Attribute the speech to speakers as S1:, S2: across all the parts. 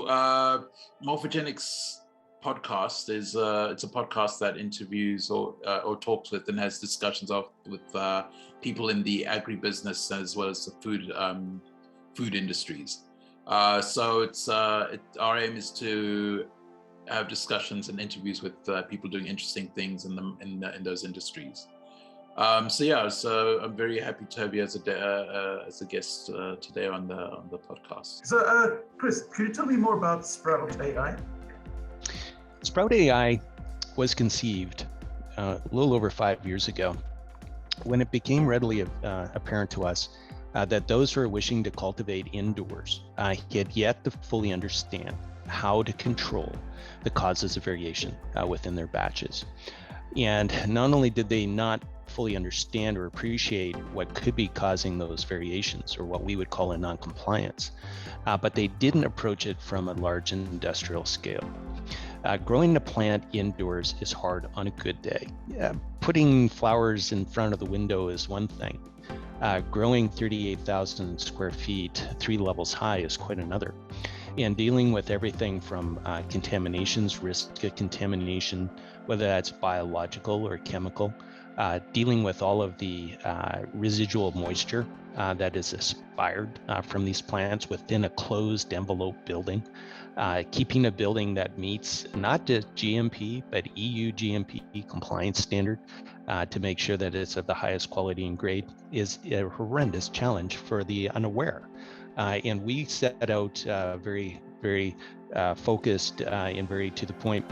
S1: Morphegenix podcast is it's a podcast that interviews or talks with and has discussions with people in the agribusiness as well as the food industries. So it's our aim is to have discussions and interviews with people doing interesting things in those industries. So I'm very happy to have you as a guest today on the podcast.
S2: So Chris, could you tell me more about Sprout AI?
S3: Sprout AI was conceived a little over 5 years ago when it became readily apparent to us that those who are wishing to cultivate indoors had yet to fully understand how to control the causes of variation within their batches. And not only did they not fully understand or appreciate what could be causing those variations, or what we would call a non-compliance, but they didn't approach it from a large industrial scale. Growing a plant indoors is hard on a good day. Putting flowers in front of the window is one thing. Growing 38,000 square feet, 3 levels high, is quite another. And dealing with everything from contaminations, risk of contamination, whether that's biological or chemical, dealing with all of the residual moisture that is aspired from these plants within a closed envelope building, keeping a building that meets not just GMP, but EU GMP compliance standard to make sure that it's of the highest quality and grade is a horrendous challenge for the unaware. And we set out very, very focused and very to the point.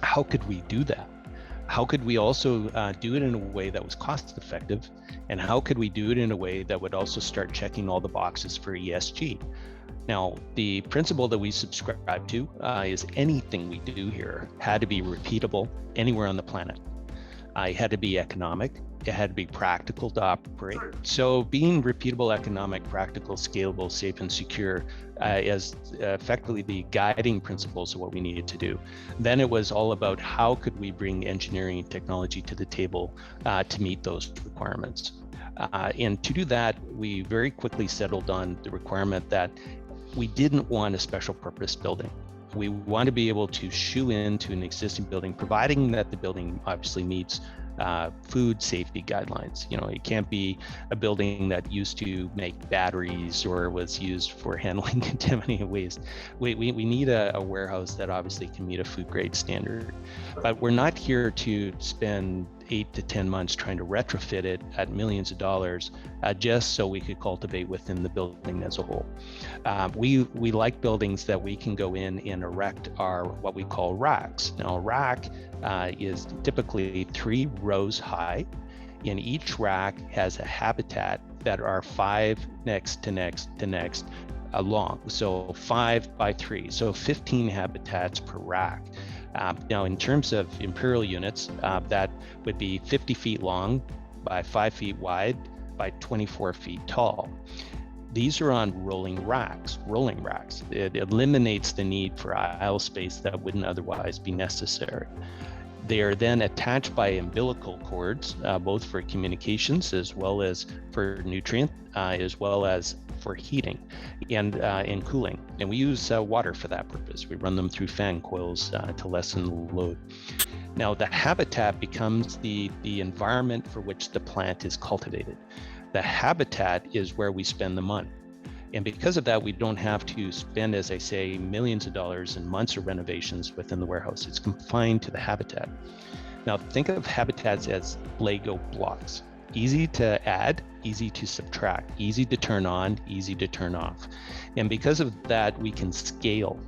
S3: How could we do that? How could we also do it in a way that was cost effective? And how could we do it in a way that would also start checking all the boxes for ESG? Now, the principle that we subscribe to is anything we do here had to be repeatable anywhere on the planet. It had to be economic. It had to be practical to operate. So being repeatable, economic, practical, scalable, safe, and secure as effectively the guiding principles of what we needed to do. Then it was all about how could we bring engineering and technology to the table to meet those requirements. And to do that, we very quickly settled on the requirement that we didn't want a special purpose building. We want to be able to shoe into an existing building, providing that the building obviously meets food safety guidelines. You know, it can't be a building that used to make batteries or was used for handling contaminated waste. We need a warehouse that obviously can meet a food grade standard. But we're not here to spend 8 to 10 months trying to retrofit it at millions of dollars just so we could cultivate within the building as a whole. We like buildings that we can go in and erect our what we call racks. Now, a rack is typically 3 rows high, and each rack has a habitat that are 5 next to next to next long. So 5 by 3, so 15 habitats per rack. Now, in terms of imperial units, that would be 50 feet long by 5 feet wide by 24 feet tall. These are on rolling racks. It eliminates the need for aisle space that wouldn't otherwise be necessary. They are then attached by umbilical cords, both for communications as well as for nutrient, as well as for heating and cooling. And we use water for that purpose. We run them through fan coils to lessen the load. Now, the habitat becomes the environment for which the plant is cultivated. The habitat is where we spend the money. And because of that, we don't have to spend, as I say, millions of dollars and months of renovations within the warehouse. It's confined to the habitat. Now, think of habitats as Lego blocks. Easy to add, easy to subtract, easy to turn on, easy to turn off. And because of that, we can scale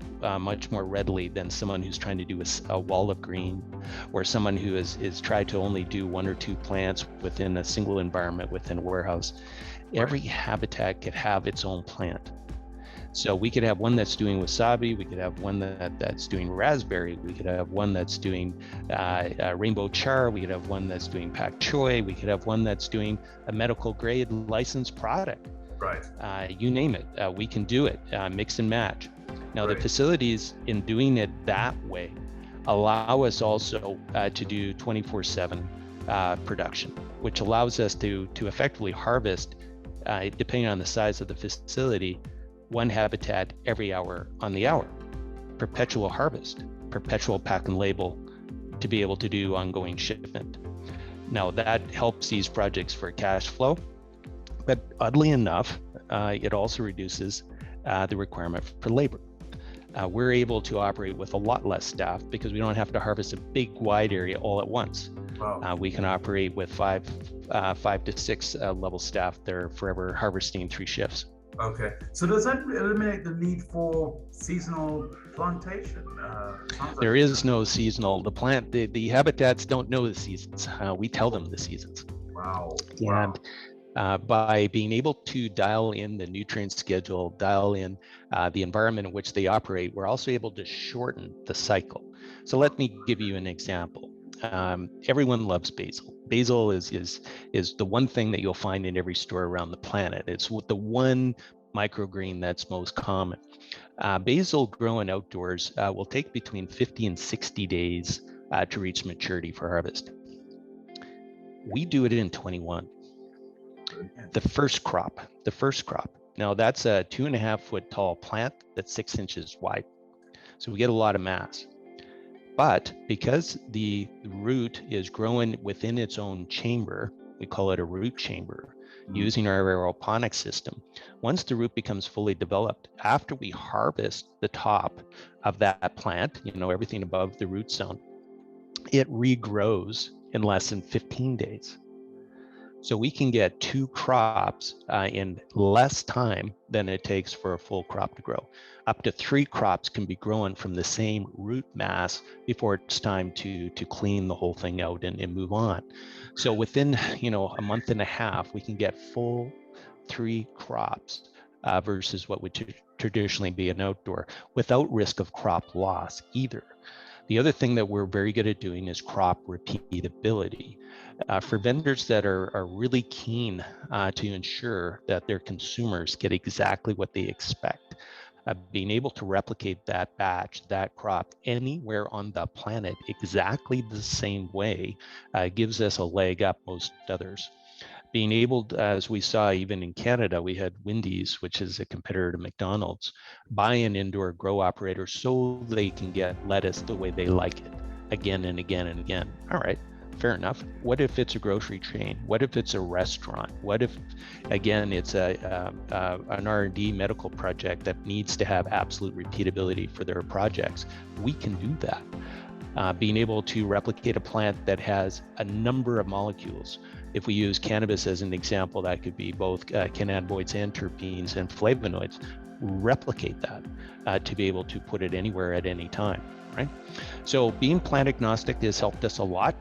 S3: much more readily than someone who's trying to do a wall of green, or someone who is tried to only do 1 or 2 plants within a single environment within a warehouse. Every habitat could have its own plant. So we could have one that's doing wasabi, we could have one that's doing raspberry, we could have one that's doing rainbow char, we could have one that's doing pak choi, we could have one that's doing a medical grade licensed product.
S2: Right.
S3: You name it, we can do it, mix and match. Now, the facilities in doing it that way allow us also to do 24/7 production, which allows us to effectively harvest, depending on the size of the facility, 1 habitat every hour on the hour. perpetual harvest, perpetual pack and label to be able to do ongoing shipment. Now that helps these projects for cash flow, but oddly enough, it also reduces the requirement for labor. We're able to operate with a lot less staff because we don't have to harvest a big wide area all at once.
S2: Wow.
S3: We can operate with five to six level staff that are forever harvesting 3 shifts.
S2: Okay, so does that eliminate the need for seasonal plantation?
S3: There is no seasonal. The habitats don't know the seasons. We tell them the seasons.
S2: Wow.
S3: And by being able to dial in the nutrient schedule, dial in the environment in which they operate, we're also able to shorten the cycle. So let me give you an example. Everyone loves basil. Basil is the one thing that you'll find in every store around the planet. It's the one microgreen that's most common. Basil grown outdoors will take between 50 and 60 days to reach maturity for harvest. We do it in 21. The first crop. Now that's a 2.5 foot tall plant that's 6 inches wide. So we get a lot of mass. But because the root is growing within its own chamber, we call it a root chamber, using our aeroponics system. Once the root becomes fully developed, after we harvest the top of that plant, everything above the root zone, it regrows in less than 15 days. So we can get 2 crops in less time than it takes for a full crop to grow. Up to 3 crops can be grown from the same root mass before it's time to clean the whole thing out and move on. So within a month and a half, we can get full 3 crops versus what would traditionally be an outdoor, without risk of crop loss either. The other thing that we're very good at doing is crop repeatability. For vendors that are really keen to ensure that their consumers get exactly what they expect, being able to replicate that batch, that crop anywhere on the planet exactly the same way gives us a leg up most others. Being able to, as we saw even in Canada, we had Wendy's, which is a competitor to McDonald's, buy an indoor grow operator so they can get lettuce the way they like it again and again and again. All right, fair enough. What if it's a grocery chain? What if it's a restaurant? What if, again, it's an R&D medical project that needs to have absolute repeatability for their projects? We can do that. Being able to replicate a plant that has a number of molecules. If we use cannabis as an example, that could be both cannabinoids and terpenes and flavonoids. Replicate that to be able to put it anywhere at any time, right? So being plant agnostic has helped us a lot,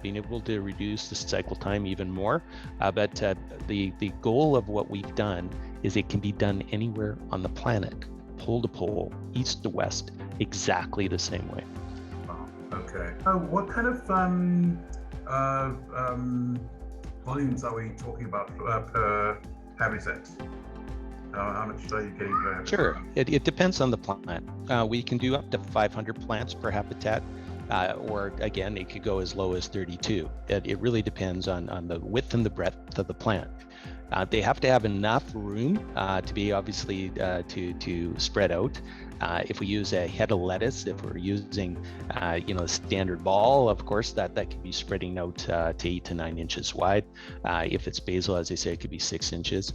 S3: being able to reduce the cycle time even more. But the goal of what we've done is it can be done anywhere on the planet, pole to pole, east to west, exactly the same way.
S2: Wow. Okay. What kind of volumes are we talking about per habitat? How much are you getting per habitat?
S3: Sure, it depends on the plant. We can do up to 500 plants per habitat, or again, it could go as low as 32. It really depends on the width and the breadth of the plant. They have to have enough room to be obviously to spread out. If we use a head of lettuce, if we're using a standard ball, of course that could be spreading out to 8 to 9 inches wide. If it's basil, as I say, it could be 6 inches.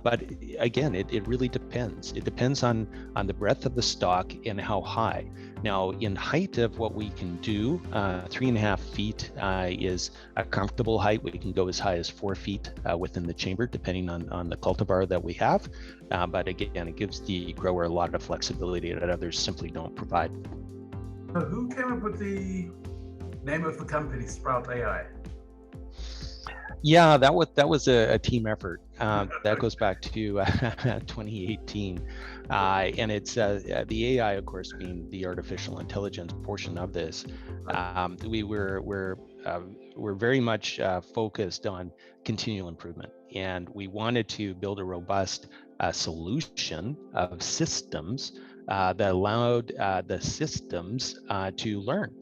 S3: But again, it really depends. It depends on the breadth of the stalk and how high. Now, in height of what we can do, 3.5 feet is a comfortable height. We can go as high as 4 feet within the chamber, depending on the cultivar that we have. But again, it gives the grower a lot of flexibility that others simply don't provide.
S2: So who came up with the name of the company, Sprout AI?
S3: Yeah, that was a team effort. That goes back to 2018, and it's the AI, of course, being the artificial intelligence portion of this. We're very much focused on continual improvement, and we wanted to build a robust solution of systems that allowed the systems to learn.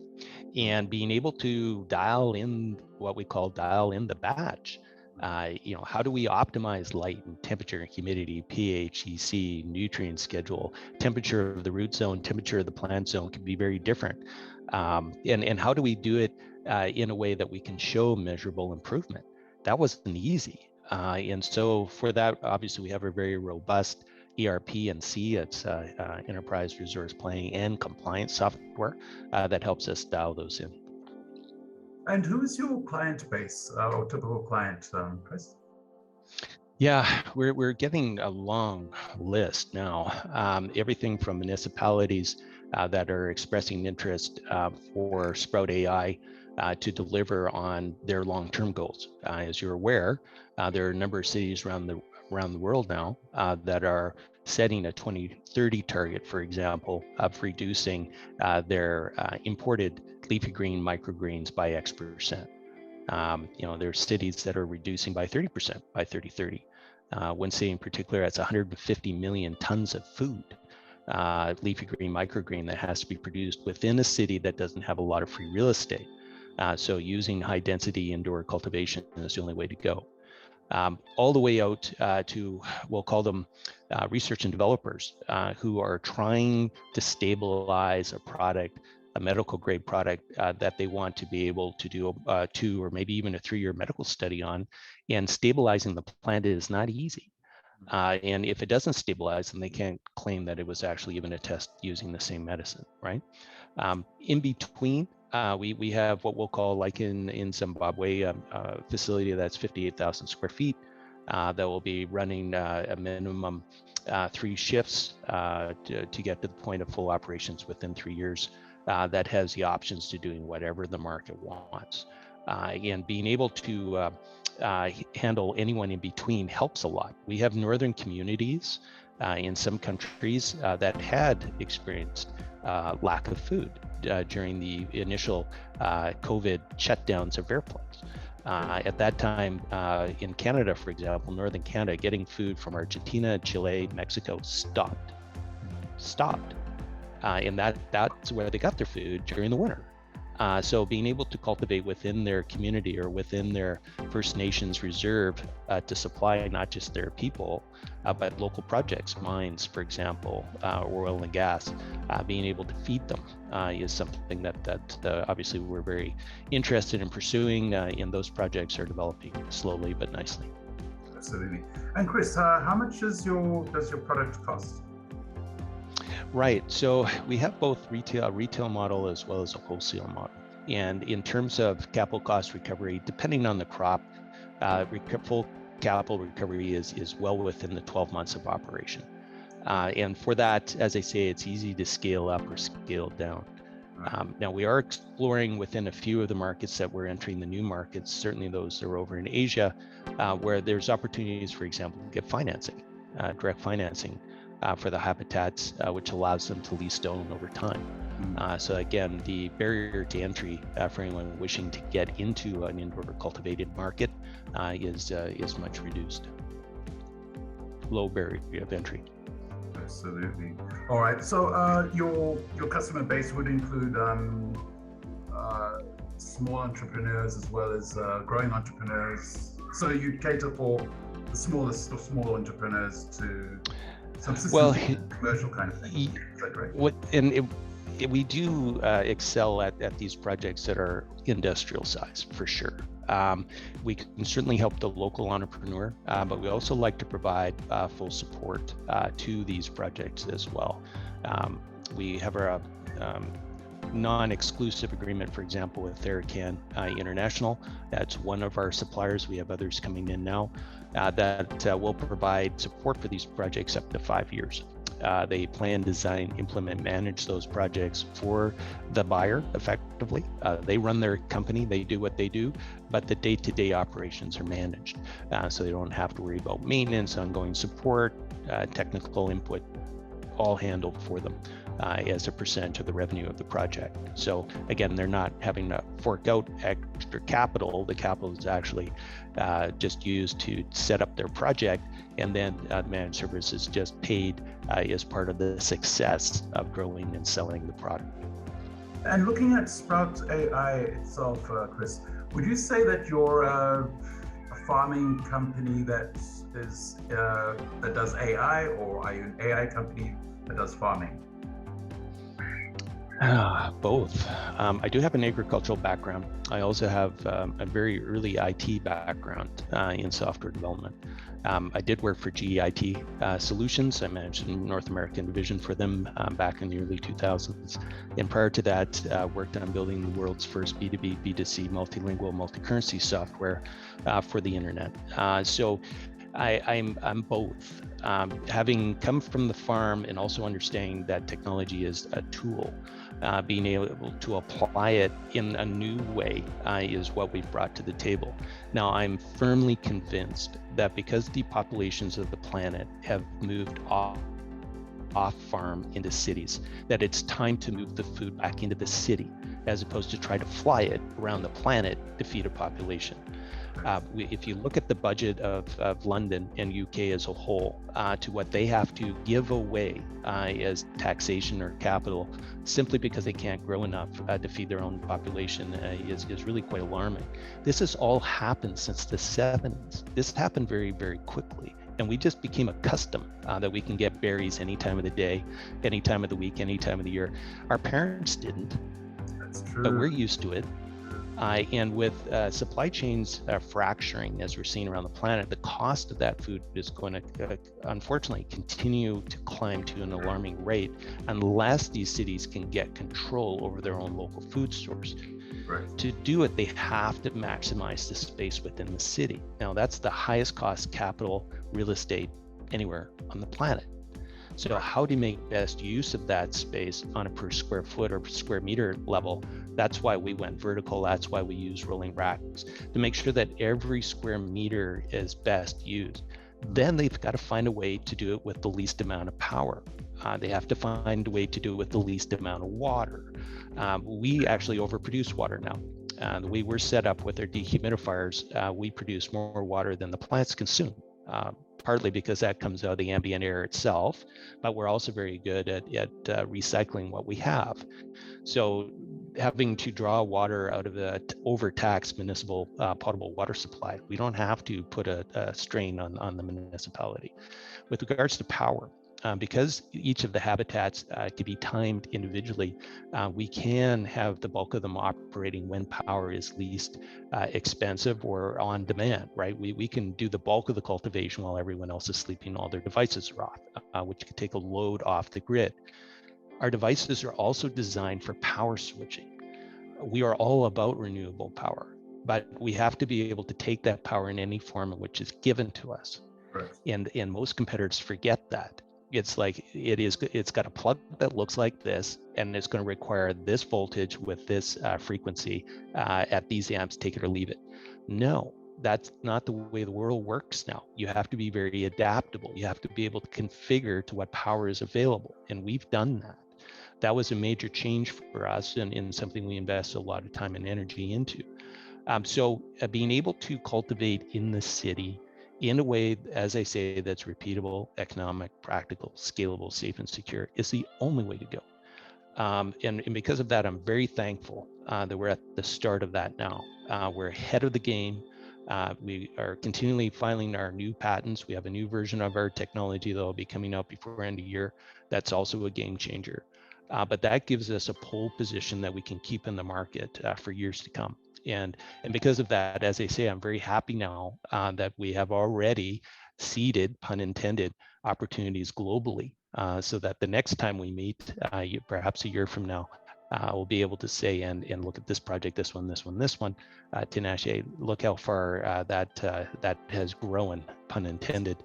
S3: And being able to dial in what we call dial in the batch How do we optimize light and temperature and humidity, pH, EC, nutrient schedule, temperature of the root zone, temperature of the plant zone can be very different. And how do we do it in a way that we can show measurable improvement? That wasn't easy. And so for that, obviously, we have a very robust ERP and C, it's enterprise resource planning and compliance software that helps us dial those in.
S2: And who is your client base or typical client, Chris?
S3: Yeah, we're getting a long list now. Everything from municipalities that are expressing interest for Sprout AI to deliver on their long-term goals. As you're aware, there are a number of cities around the world now that are setting a 2030 target, for example, of reducing their imported leafy green microgreens by X%. There's cities that are reducing by 30% by 2030. One city in particular, that's 150 million tons of food, leafy green microgreen, that has to be produced within a city that doesn't have a lot of free real estate. So using high density indoor cultivation is the only way to go. All the way out to, we'll call them research and developers who are trying to stabilize a product, a medical grade product that they want to be able to do a 2 or maybe even a 3-year medical study on. And stabilizing the plant is not easy. And if it doesn't stabilize, then they can't claim that it was actually even a test using the same medicine, right? In between, we have what we'll call, like in Zimbabwe, a facility that's 58,000 square feet that will be running a minimum 3 shifts to get to the point of full operations within 3 years. That has the options to doing whatever the market wants. And being able to handle anyone in between helps a lot. We have northern communities in some countries that had experienced lack of food during the initial COVID shutdowns of airplanes. At that time, in Canada, for example, northern Canada, getting food from Argentina, Chile, Mexico stopped. And that's where they got their food during the winter. So being able to cultivate within their community or within their First Nations reserve to supply not just their people, but local projects, mines, for example, oil and gas, being able to feed them is something that obviously we're very interested in pursuing, and those projects are developing slowly but nicely.
S2: Absolutely. And Chris, how much does your product cost?
S3: Right. So we have both a retail model as well as a wholesale model. And in terms of capital cost recovery, depending on the crop, full capital recovery is well within the 12 months of operation. And for that, as I say, it's easy to scale up or scale down. Now we are exploring within a few of the markets that we're entering, the new markets, certainly those that are over in Asia, where there's opportunities, for example, to get financing, direct financing. For the habitats, which allows them to lease own over time. So again, the barrier to entry for anyone wishing to get into an indoor cultivated market is much reduced. Low barrier of entry.
S2: Absolutely. All right. So your customer base would include small entrepreneurs as well as growing entrepreneurs. So you cater for the smallest of small entrepreneurs to commercial kind of thing. Is that correct?
S3: We do excel at these projects that are industrial size, for sure. We can certainly help the local entrepreneur, but we also like to provide full support to these projects as well. We have our non-exclusive agreement, for example, with Theracan International. That's one of our suppliers. We have others coming in now that will provide support for these projects up to 5 years. They plan, design, implement, manage those projects for the buyer effectively. They run their company, they do what they do, but the day-to-day operations are managed. So they don't have to worry about maintenance, ongoing support, technical input, all handled for them as a percentage of the revenue of the project. So again, they're not having to fork out extra capital. The capital is actually just used to set up their project, and then managed services just paid as part of the success of growing and selling the product.
S2: And looking at Sprout AI itself, Chris, would you say that you're a farming company that does AI, or are you an AI company that does farming?
S3: Both. I do have an agricultural background. I also have a very early IT background in software development. I did work for GE IT Solutions. I managed the North American division for them back in the early 2000s. And prior to that, worked on building the world's first B2B, B2C multilingual, multi-currency software for the internet. So I'm both. Having come from the farm and also understanding that technology is a tool, being able to apply it in a new way is what we've brought to the table. Now, I'm firmly convinced that because the populations of the planet have moved off farm into cities, that it's time to move the food back into the city, as opposed to try to fly it around the planet to feed a population. If you look at the budget of London and UK as a whole, to what they have to give away as taxation or capital, simply because they can't grow enough to feed their own population, is really quite alarming. This has all happened since the 70s. This happened very, very quickly. And we just became accustomed that we can get berries any time of the day, any time of the week, any time of the year. Our parents didn't.
S2: That's true.
S3: But we're used to it. And with supply chains fracturing, as we're seeing around the planet, the cost of that food is going to, unfortunately, continue to climb to an alarming rate unless these cities can get control over their own local food source.
S2: Right.
S3: To do it, they have to maximize the space within the city. Now, that's the highest cost capital real estate anywhere on the planet. So how do you make best use of that space on a per square foot or square meter level? That's why we went vertical. That's why we use rolling racks, to make sure that every square meter is best used. Then they've got to find a way to do it with the least amount of power. They have to find a way to do it with the least amount of water. We actually overproduce water now. The way we're set up with our dehumidifiers, we produce more water than the plants consume. Partly because that comes out of the ambient air itself, but we're also very good at recycling what we have. So having to draw water out of the overtaxed municipal potable water supply, we don't have to put a strain on the municipality. With regards to power, because each of the habitats can be timed individually, we can have the bulk of them operating when power is least expensive or on demand, right? We can do the bulk of the cultivation while everyone else is sleeping, all their devices are off, which can take a load off the grid. Our devices are also designed for power switching. We are all about renewable power, but we have to be able to take that power in any form in which is given to us.
S2: Right.
S3: And most competitors forget that. It's like it's got a plug that looks like this, and it's going to require this voltage with this frequency at these amps, take it or leave it. No, that's not the way the world works now. You have to be very adaptable. You have to be able to configure to what power is available, and we've done that. That was a major change for us, and in something we invest a lot of time and energy into. So being able to cultivate in the city in a way, as I say, that's repeatable, economic, practical, scalable, safe, and secure is the only way to go. And because of that, I'm very thankful that we're at the start of that now. We're ahead of the game. We are continually filing our new patents. We have a new version of our technology that will be coming out before end of year. That's also a game changer. But that gives us a pole position that we can keep in the market for years to come. And because of that, as I say, I'm very happy now that we have already seeded, pun intended, opportunities globally, so that the next time we meet, perhaps a year from now, we'll be able to say and look at this project, this one, tinashe, look how far that has grown, pun intended,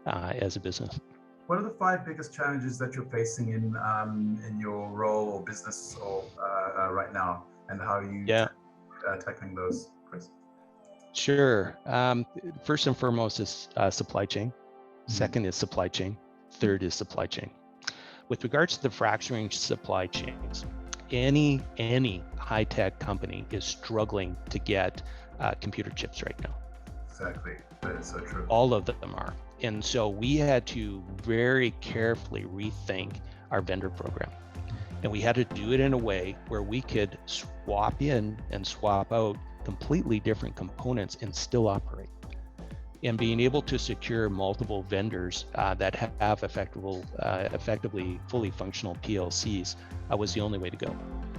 S3: as a business.
S2: What are the 5 biggest challenges that you're facing in your role or business or right now, and how are you tackling those, Chris?
S3: Sure. First and foremost is supply chain. Second is supply chain. Third is supply chain. With regards to the fracturing supply chains, any high-tech company is struggling to get computer chips right now.
S2: Exactly. That is so true.
S3: All of them are. And so we had to very carefully rethink our vendor program. And we had to do it in a way where we could swap in and swap out completely different components and still operate. and being able to secure multiple vendors that have effectively fully functional PLCs was the only way to go.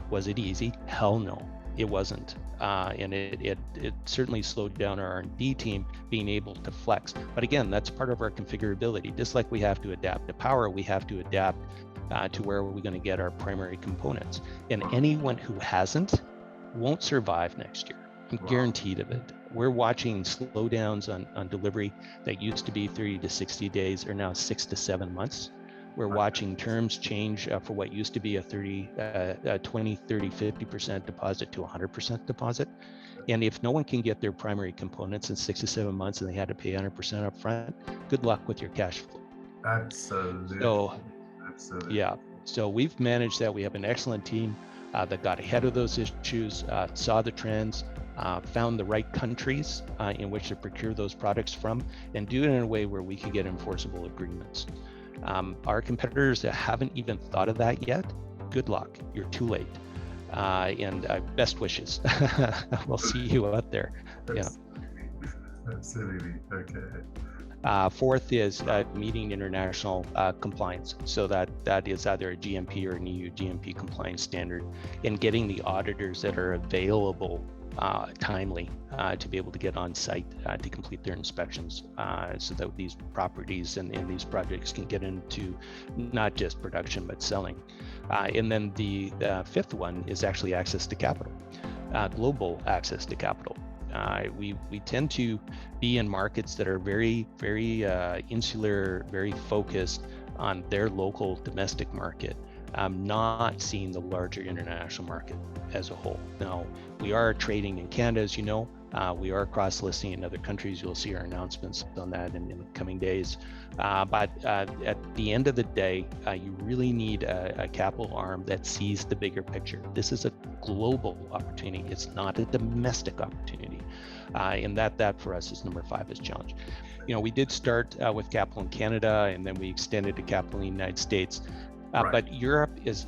S3: Was it easy? Hell no, it wasn't. And it certainly slowed down our R&D team being able to flex. But again, that's part of our configurability. Just like we have to adapt to power, we have to adapt to where we're going to get our primary components. And anyone who hasn't won't survive next year. I'm guaranteed of it. We're watching slowdowns on delivery that used to be 30 to 60 days are now 6 to 7 months. We're watching terms change for what used to be a 20, 30, 50% deposit to 100% deposit. And if no one can get their primary components in 6 to 7 months and they had to pay 100% up front, good luck with your cash flow.
S2: Absolutely.
S3: Absolutely. Yeah. So we've managed that. We have an excellent team that got ahead of those issues, saw the trends, found the right countries in which to procure those products from, and do it in a way where we can get enforceable agreements. Our competitors that haven't even thought of that yet, good luck, you're too late. And best wishes. We'll see you out there.
S2: Absolutely. Okay.
S3: Fourth is meeting international compliance. So that is either a GMP or an EU GMP compliance standard, and getting the auditors that are available timely to be able to get on site to complete their inspections so that these properties and these projects can get into not just production but selling. And then the fifth one is actually access to capital, global access to capital. We tend to be in markets that are very, very insular, very focused on their local domestic market, not seeing the larger international market as a whole. Now, we are trading in Canada, as you know. We are cross-listing in other countries. You'll see our announcements on that in the coming days. But at the end of the day, you really need a capital arm that sees the bigger picture. This is a global opportunity. It's not a domestic opportunity. And that for us is number 5 is challenge. You know, we did start with capital in Canada, and then we extended to capital in the United States. But Europe is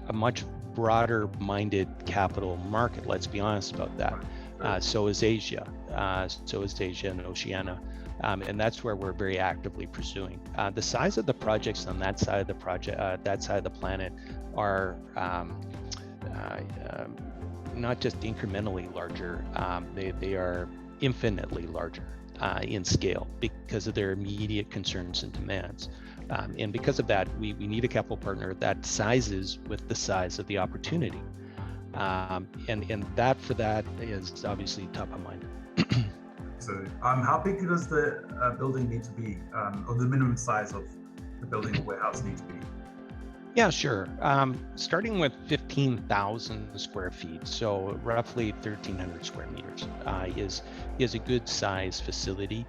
S3: a much broader minded capital market. Let's be honest about that. So is Asia. And Oceania. And that's where we're very actively pursuing. The size of the projects on that side of the that side of the planet are not just incrementally larger, they are infinitely larger in scale because of their immediate concerns and demands. And because of that, we need a capital partner that sizes with the size of the opportunity. And that for that is obviously top of mind.
S2: So how big does the building need to be, or the minimum size of the building or warehouse need to be?
S3: Yeah, sure. Starting with 15,000 square feet, so roughly 1,300 square meters, is a good size facility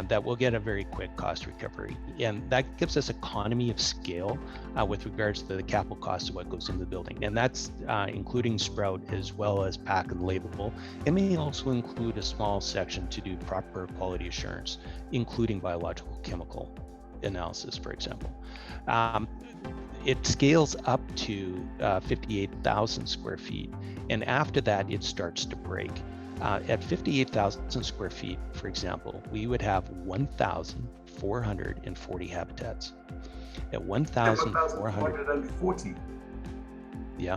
S3: that will get a very quick cost recovery. And that gives us economy of scale with regards to the capital cost of what goes into the building. And that's including sprout as well as pack and labelable. It may also include a small section to do proper quality assurance, including biological chemical analysis, for example. It scales up to 58,000 square feet. And after that, it starts to break. At 58,000 square feet, for example, we would have 1,440 habitats. At 1,440. Yeah.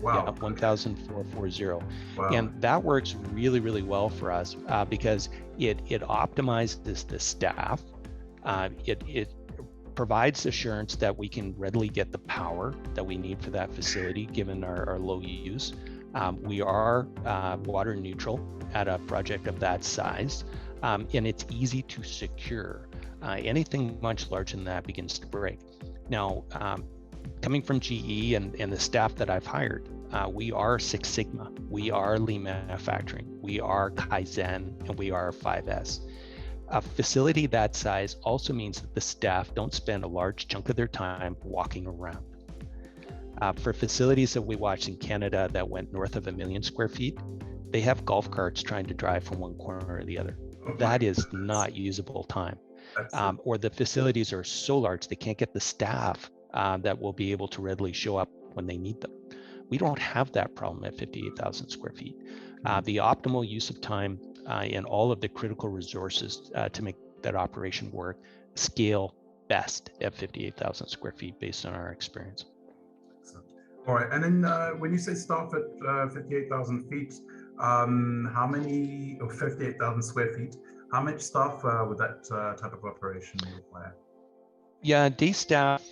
S2: Wow.
S3: Yeah, 1,440.
S2: Wow.
S3: And that works really, really well for us because it optimizes the staff. It provides assurance that we can readily get the power that we need for that facility given our low use. We are water neutral at a project of that size, and it's easy to secure. Anything much larger than that begins to break. Now, coming from GE and the staff that I've hired, we are Six Sigma, we are lean manufacturing, we are Kaizen, and we are 5S. A facility that size also means that the staff don't spend a large chunk of their time walking around. For facilities that we watched in Canada that went north of 1 million square feet, they have golf carts trying to drive from one corner to the other. That is not usable time. Or the facilities are so large they can't get the staff that will be able to readily show up when they need them. We don't have that problem at 58,000 square feet. The optimal use of time and all of the critical resources to make that operation work scale best at 58,000 square feet based on our experience.
S2: All right, and then when you say staff at 58,000 feet, how many, or 58,000 square feet, how much staff would that type of operation require?
S3: Yeah, day staff,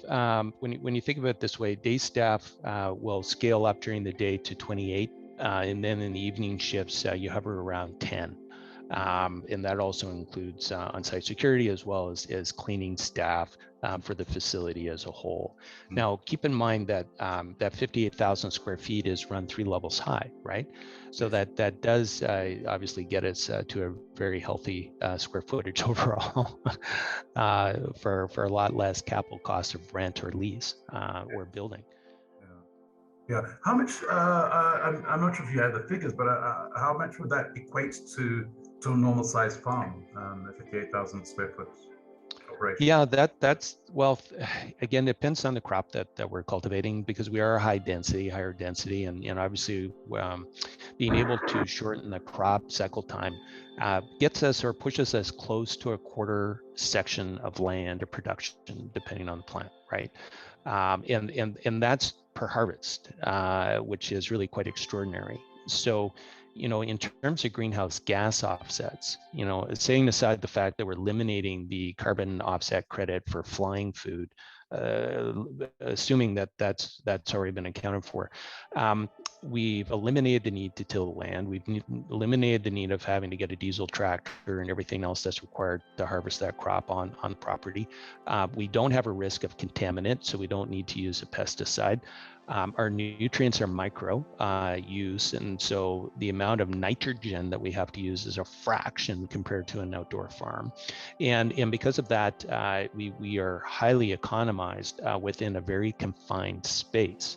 S3: when you think of it this way, day staff will scale up during the day to 28, and then in the evening shifts, you hover around 10. And that also includes on-site security as well as cleaning staff for the facility as a whole. Mm-hmm. Now, keep in mind that that 58,000 square feet is run 3 levels high, right? So that does obviously get us to a very healthy square footage overall for a lot less capital cost of rent or lease or building.
S2: Yeah, how much, I'm not sure if you had the figures, but how much would that equate to a normal size farm, a 58,000 square foot operation?
S3: Yeah, that's, well, again, it depends on the crop that we're cultivating, because we are higher density, and obviously being able to shorten the crop cycle time gets us or pushes us close to a quarter section of land or production, depending on the plant, right? And that's per harvest, which is really quite extraordinary. So, in terms of greenhouse gas offsets, setting aside the fact that we're eliminating the carbon offset credit for flying food, assuming that that's already been accounted for, we've eliminated the need to till the land. We've eliminated the need of having to get a diesel tractor and everything else that's required to harvest that crop on property. We don't have a risk of contaminant, so we don't need to use a pesticide. Our nutrients are micro use, and so the amount of nitrogen that we have to use is a fraction compared to an outdoor farm. And because of that, we are highly economized within a very confined space.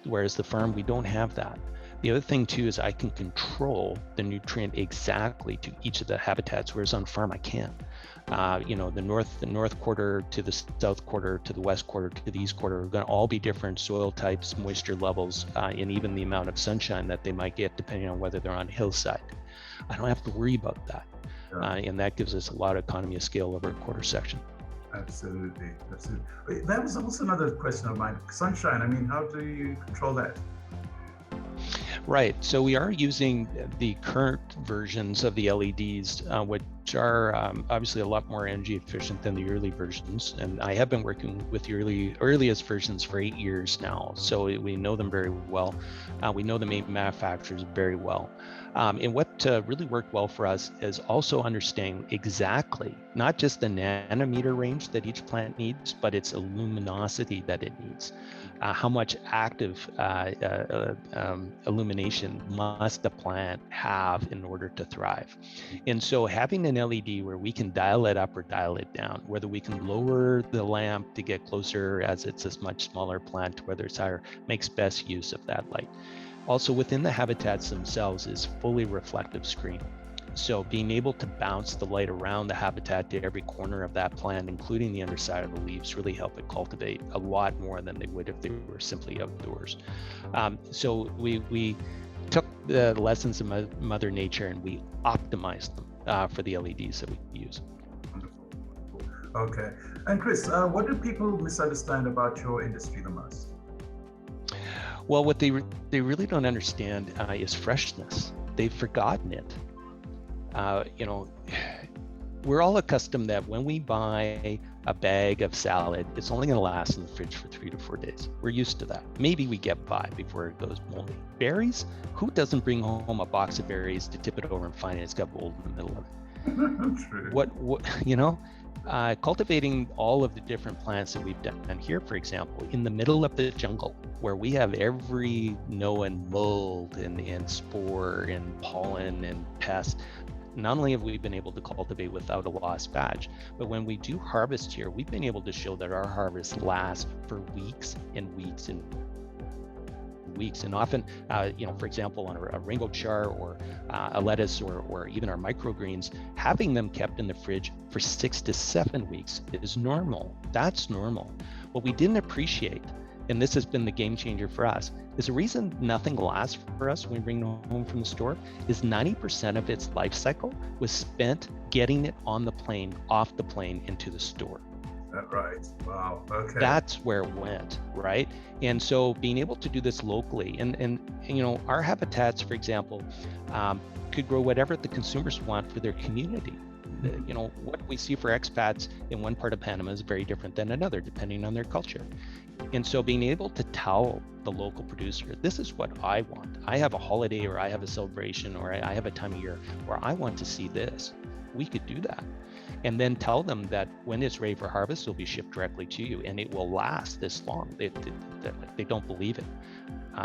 S3: Whereas the farm, we don't have that. The other thing too is I can control the nutrient exactly to each of the habitats, whereas on farm I can't. The north quarter to the south quarter to the west quarter to the east quarter are going to all be different soil types, moisture levels, and even the amount of sunshine that they might get depending on whether they're on a hillside. I don't have to worry about that, and that gives us a lot of economy of scale over a quarter section.
S2: Absolutely. That was also another question of mine. Sunshine, I mean, how do you control that?
S3: Right, so we are using the current versions of the LEDs, which are obviously a lot more energy efficient than the early versions. And I have been working with the earliest versions for 8 years now, so we know them very well. We know the main manufacturers very well. And what really worked well for us is also understanding exactly, not just the nanometer range that each plant needs, but its luminosity that it needs. How much active illumination must the plant have in order to thrive? And so having an LED where we can dial it up or dial it down, whether we can lower the lamp to get closer as it's a much smaller plant, whether it's higher, makes best use of that light. Also within the habitats themselves is fully reflective screen. So being able to bounce the light around the habitat to every corner of that plant, including the underside of the leaves, really help it cultivate a lot more than they would if they were simply outdoors. So we took the lessons of Mother Nature and we optimized them for the LEDs that we use.
S2: Okay. And Chris, what do people misunderstand about your industry the most?
S3: Well, what they really don't understand is freshness. They've forgotten it. We're all accustomed that when we buy a bag of salad, it's only going to last in the fridge for 3 to 4 days. We're used to that. Maybe we get by before it goes moldy. Berries? Who doesn't bring home a box of berries to tip it over and find it's got mold in the middle of it?
S2: True.
S3: What cultivating all of the different plants that we've done here, for example, in the middle of the jungle, where we have every known mold and spore and pollen and pest. Not only have we been able to cultivate without a lost batch, but when we do harvest here, we've been able to show that our harvest lasts for weeks and weeks and weeks. And often, for example, on a rainbow char or a lettuce or even our microgreens, having them kept in the fridge for 6 to 7 weeks is normal. That's normal. What we didn't appreciate and this has been the game changer for us, is the reason nothing lasts for us when we bring it home from the store is 90% of its life cycle was spent getting it on the plane, off the plane, into the store.
S2: Right. Wow. Okay.
S3: That's where it went, right? And so being able to do this locally, and our habitats, for example, could grow whatever the consumers want for their community. What we see for expats in one part of Panama is very different than another, depending on their culture. And so being able to tell the local producer, this is what I want. I have a holiday, or I have a celebration, or I have a time of year where I want to see this. We could do that. And then tell them that when it's ready for harvest, it'll be shipped directly to you, and it will last this long. They don't believe it.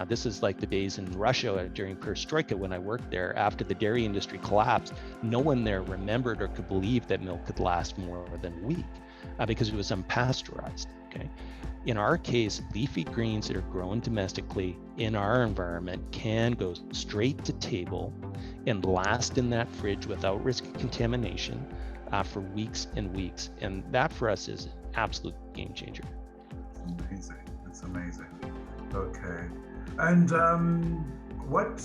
S3: This is like the days in Russia during Perestroika when I worked there. After the dairy industry collapsed, no one there remembered or could believe that milk could last more than a week because it was unpasteurized. Okay. In our case, leafy greens that are grown domestically in our environment can go straight to table and last in that fridge without risk of contamination for weeks and weeks. And that for us is an absolute game changer.
S2: Amazing. It's amazing. Okay. And what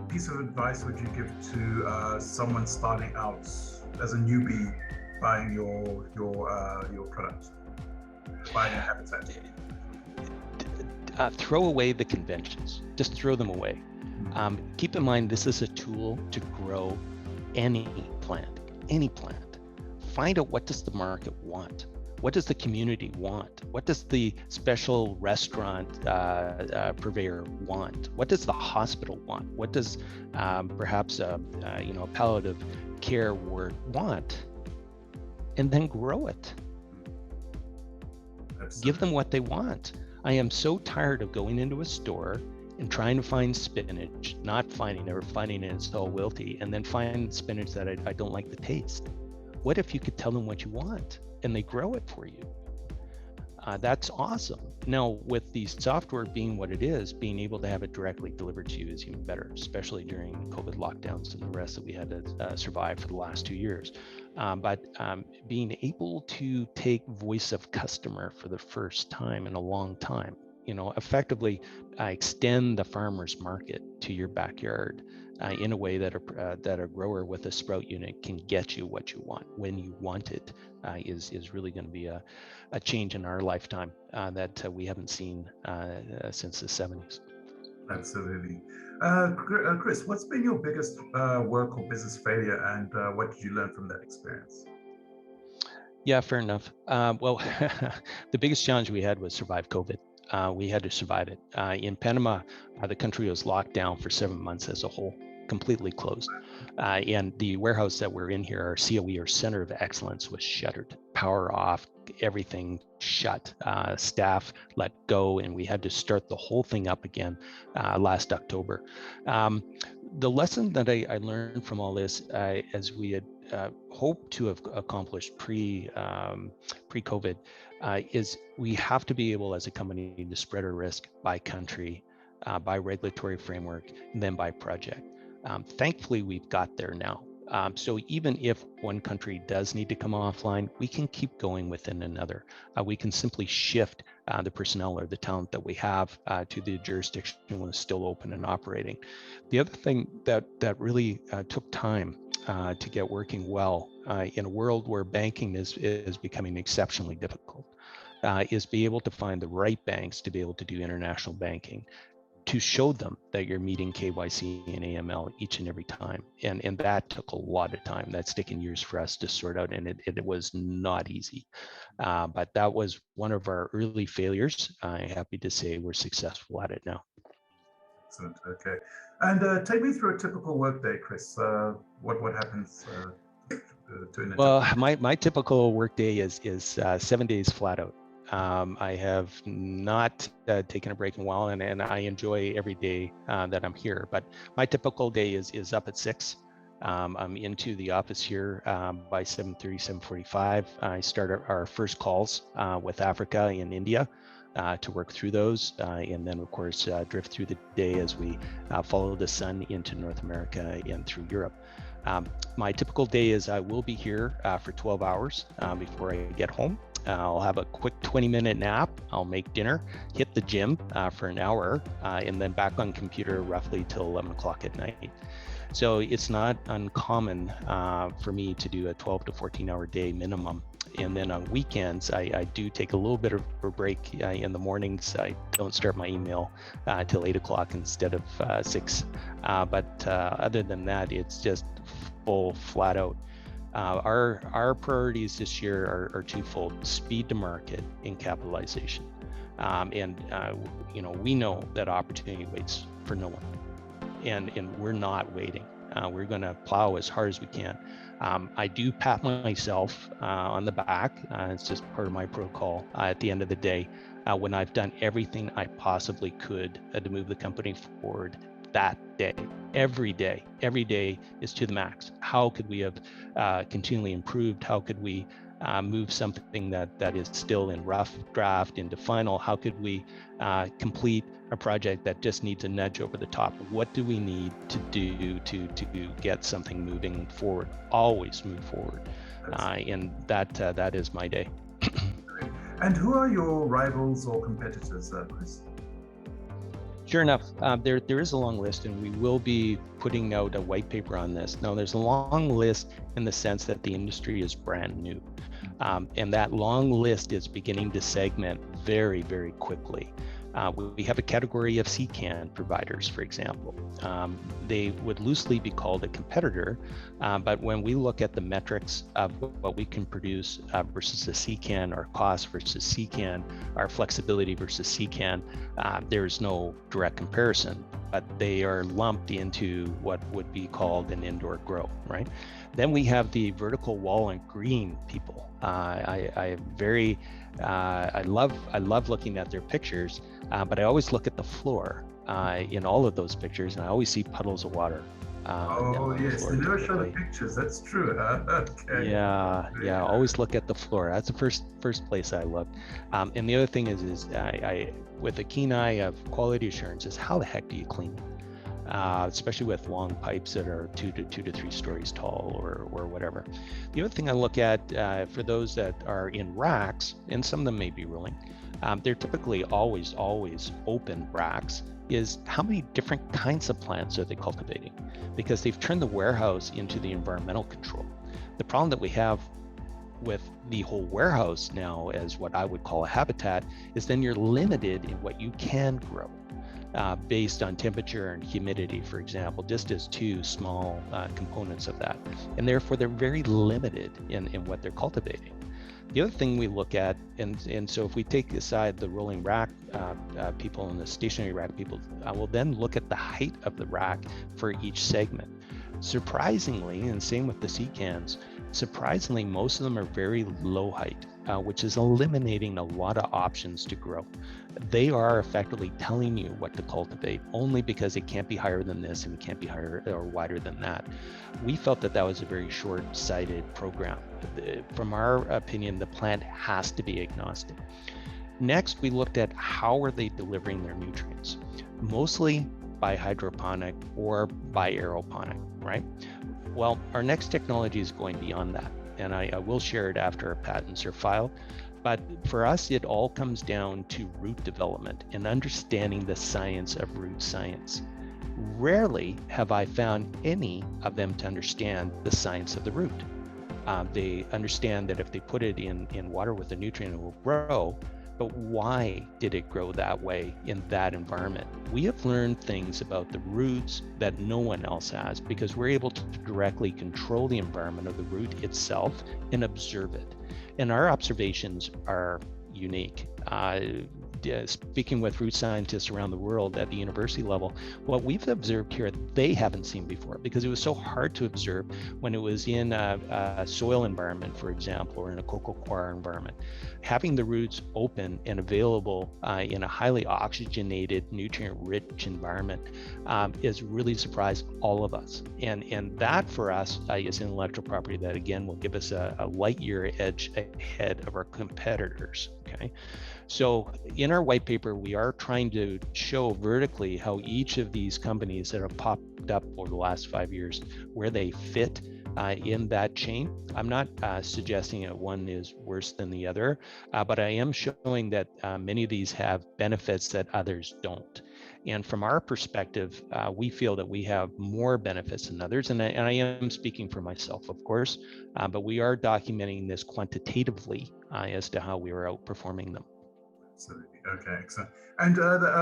S2: piece of advice would you give to someone starting out as a newbie buying your product, buying a habitat?
S3: Throw away the conventions. Just throw them away. Keep in mind, this is a tool to grow any plant. Find out, what does the market want? What does the community want? What does the special restaurant purveyor want? What does the hospital want? What does perhaps a palliative care ward want? And then grow it. Give them what they want. I am so tired of going into a store and trying to find spinach, not finding it, or finding it it's all wilty, and then find spinach that I don't like the taste. What if you could tell them what you want and they grow it for you? That's awesome. Now, with the software being what it is, being able to have it directly delivered to you is even better, especially during COVID lockdowns and the rest that we had to survive for the last 2 years. But being able to take voice of customer for the first time in a long time, effectively extend the farmer's market to your backyard in a way that a grower with a sprout unit can get you what you want when you want it is really going to be a change in our lifetime that we haven't seen since the 70s.
S2: Absolutely. Chris, what's been your biggest work or business failure, and what did you learn from that experience?
S3: Yeah, fair enough. Well, the biggest challenge we had was survive COVID. We had to survive it. In Panama, the country was locked down for 7 months as a whole, completely closed. And the warehouse that we're in here, our COE, or Center of Excellence, was shuttered, power off, everything shut, staff let go, and we had to start the whole thing up again last October. The lesson that I learned from all this, as we had hoped to have accomplished pre-COVID, is we have to be able as a company to spread our risk by country, by regulatory framework, and then by project. Thankfully, we've got there now. So even if one country does need to come offline, we can keep going within another. We can simply shift the personnel or the talent that we have to the jurisdiction when it's still open and operating. The other thing that really took time to get working well in a world where banking is becoming exceptionally difficult is be able to find the right banks to be able to do international banking, to show them that you're meeting KYC and AML each and every time. And that took a lot of time. That's taken years for us to sort out, and it was not easy. But that was one of our early failures. I'm happy to say we're successful at it now.
S2: Excellent, okay. And take me through a typical workday, Chris. What happens during the
S3: Well, my typical workday is 7 days flat out. I have not taken a break in a while, and I enjoy every day that I'm here. But my typical day is up at 6. I'm into the office here by 7:30, 7:45. I start our first calls with Africa and India to work through those, and then of course drift through the day as we follow the sun into North America and through Europe. My typical day is I will be here for 12 hours before I get home. I'll have a quick 20-minute nap. I'll make dinner, hit the gym for an hour, and then back on computer roughly till 11 o'clock at night. So it's not uncommon for me to do a 12 to 14-hour day minimum. And then on weekends, I do take a little bit of a break in the mornings. I don't start my email till 8 o'clock instead of 6. But other than that, it's just full, flat out. Our priorities this year are twofold: speed to market and capitalization. We know that opportunity waits for no one, and we're not waiting. We're going to plow as hard as we can. I do pat myself on the back. It's just part of my protocol at the end of the day when I've done everything I possibly could to move the company forward that day. Every day is to the max. How could we have continually improved? How could we move something that is still in rough draft into final? How could we complete a project that just needs a nudge over the top? What do we need to do to get something moving forward? Always move forward, and that is my day.
S2: And who are your rivals or competitors, Chris?
S3: Sure enough, there is a long list, and we will be putting out a white paper on this. Now, there's a long list in the sense that the industry is brand new, and that long list is beginning to segment very, very quickly. We have a category of CCAN providers, for example. They would loosely be called a competitor, but when we look at the metrics of what we can produce versus a CCAN, our cost versus CCAN, our flexibility versus CCAN, there's no direct comparison, but they are lumped into what would be called an indoor grow, right? Then we have the vertical wall and green people. I love looking at their pictures, but I always look at the floor in all of those pictures, and I always see puddles of water.
S2: Yes, they never show the pictures. That's true. Okay.
S3: Yeah. Always look at the floor. That's the first place I look. And the other thing is I with a keen eye of quality assurance, is how the heck do you clean it? Especially with long pipes that are 2 to 3 stories tall or whatever. The other thing I look at for those that are in racks, and some of them may be rolling, they're typically always open racks, is how many different kinds of plants are they cultivating? Because they've turned the warehouse into the environmental control. The problem that we have with the whole warehouse now as what I would call a habitat is then you're limited in what you can grow. Based on temperature and humidity, for example, just as two small components of that. And therefore, they're very limited in what they're cultivating. The other thing we look at, and so if we take aside the rolling rack people and the stationary rack people, I will then look at the height of the rack for each segment. Surprisingly, and same with the CCANs, surprisingly, most of them are very low height, which is eliminating a lot of options to grow. They are effectively telling you what to cultivate only because it can't be higher than this and it can't be higher or wider than that. We felt that was a very short-sighted program. From our opinion, the plant has to be agnostic. Next, we looked at how are they delivering their nutrients, mostly by hydroponic or by aeroponic, right? Well, our next technology is going beyond that, and I will share it after our patents are filed. But for us, it all comes down to root development and understanding the science of root science. Rarely have I found any of them to understand the science of the root. They understand that if they put it in water with a nutrient, it will grow. But why did it grow that way in that environment? We have learned things about the roots that no one else has because we're able to directly control the environment of the root itself and observe it. And our observations are unique. Speaking with root scientists around the world at the university level, what we've observed here, they haven't seen before because it was so hard to observe when it was in a soil environment, for example, or in a cocoa coir environment. Having the roots open and available in a highly oxygenated, nutrient-rich environment is really surprised all of us. And that for us is an intellectual property that, again, will give us a light year edge ahead of our competitors, okay? So in our white paper, we are trying to show vertically how each of these companies that have popped up over the last 5 years, where they fit in that chain. I'm not suggesting that one is worse than the other, but I am showing that many of these have benefits that others don't. And from our perspective, we feel that we have more benefits than others. And I am speaking for myself, of course, but we are documenting this quantitatively as to how we are outperforming them.
S2: Absolutely. Okay, excellent. And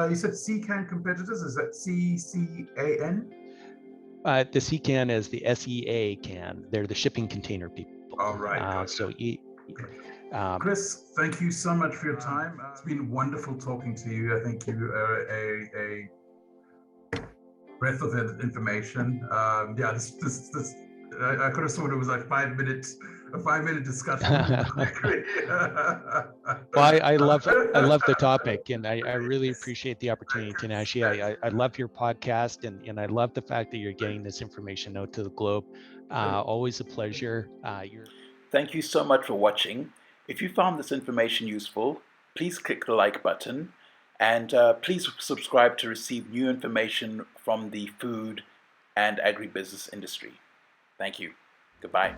S2: you said CCAN competitors, is that CCAN?
S3: The CCAN is the SEA can. They're the shipping container people.
S2: All right. Gotcha. Chris, thank you so much for your time. It's been wonderful talking to you. I think you are a breadth of information. Yeah, this I could have thought it was like 5 minutes, a 5-minute discussion.
S3: Well, I love the topic, and I really appreciate the opportunity, Tinashe. I love your podcast, and I love the fact that you're getting this information out to the globe. Always a pleasure.
S1: Thank you so much for watching. If you found this information useful, please click the like button, and please subscribe to receive new information from the food and agribusiness industry. Thank you. Goodbye.